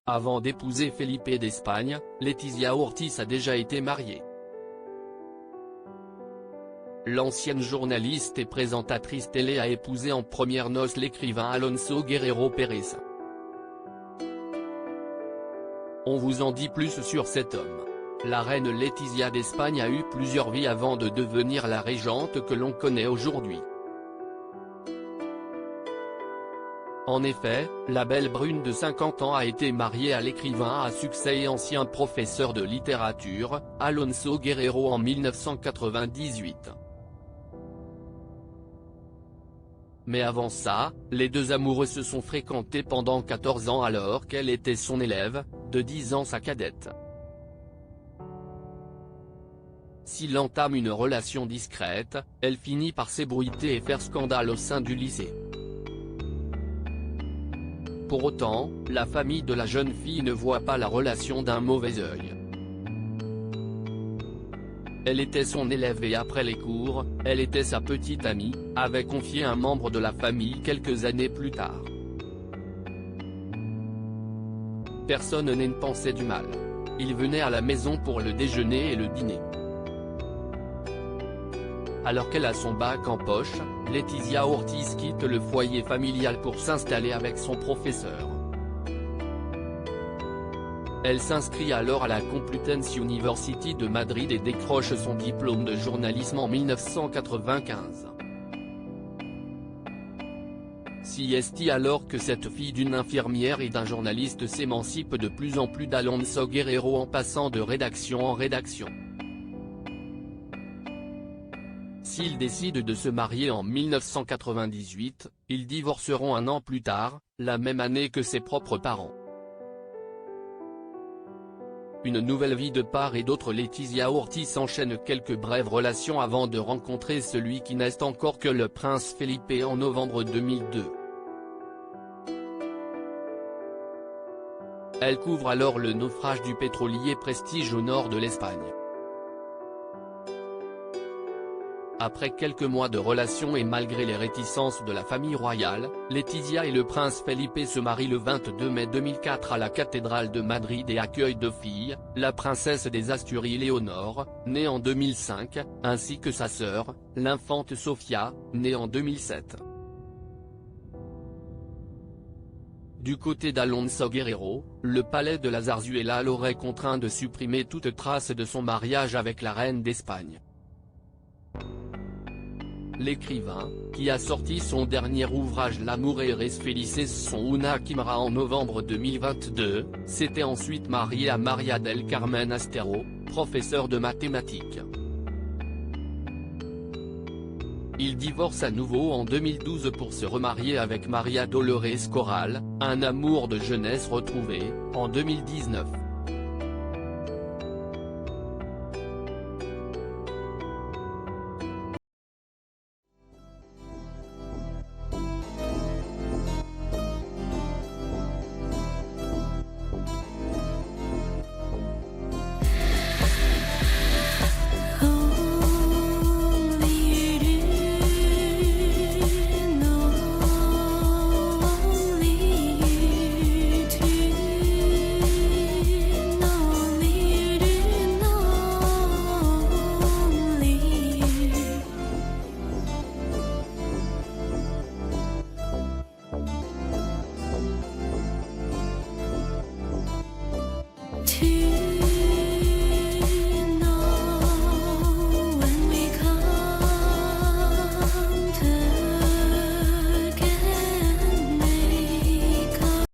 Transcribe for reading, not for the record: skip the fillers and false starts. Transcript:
Avant d'épouser Felipe d'Espagne, Leticia Ortiz a déjà été mariée. L'ancienne journaliste et présentatrice télé a épousé en premières noces l'écrivain Alonso Guerrero Pérez. On vous en dit plus sur cet homme. La reine Leticia d'Espagne a eu plusieurs vies avant de devenir la régente que l'on connaît aujourd'hui. En effet, la belle brune de 50 ans a été mariée à l'écrivain à succès et ancien professeur de littérature, Alonso Guerrero en 1998. Mais avant ça, les deux amoureux se sont fréquentés pendant 14 ans alors qu'elle était son élève, de 10 ans sa cadette. S'il entame une relation discrète, elle finit par s'ébruiter et faire scandale au sein du lycée. Pour autant, la famille de la jeune fille ne voit pas la relation d'un mauvais œil. Elle était son élève et après les cours, elle était sa petite amie, avait confié un membre de la famille quelques années plus tard. Personne ne pensait du mal. Il venait à la maison pour le déjeuner et le dîner. Alors qu'elle a son bac en poche, Leticia Ortiz quitte le foyer familial pour s'installer avec son professeur. Elle s'inscrit alors à la Complutense University de Madrid et décroche son diplôme de journalisme en 1995. Si est alors que cette fille d'une infirmière et d'un journaliste s'émancipe de plus en plus d'Alonso Guerrero en passant de rédaction en rédaction. S'ils décident de se marier en 1998, ils divorceront un an plus tard, la même année que ses propres parents. Une nouvelle vie de part et d'autre. Leticia Ortiz enchaîne quelques brèves relations avant de rencontrer celui qui n'est encore que le prince Felipe en novembre 2002. Elle couvre alors le naufrage du pétrolier Prestige au nord de l'Espagne. Après quelques mois de relations et malgré les réticences de la famille royale, Leticia et le prince Felipe se marient le 22 mai 2004 à la cathédrale de Madrid et accueillent deux filles, la princesse des Asturies Léonore, née en 2005, ainsi que sa sœur, l'infante Sofia, née en 2007. Du côté d'Alonso Guerrero, le palais de la Zarzuela l'aurait contraint de supprimer toute trace de son mariage avec la reine d'Espagne. L'écrivain, qui a sorti son dernier ouvrage L'amour et res felices son una quimera en novembre 2022, s'était ensuite marié à María del Carmen Astero, professeure de mathématiques. Il divorce à nouveau en 2012 pour se remarier avec María Dolores Corral, un amour de jeunesse retrouvé, en 2019.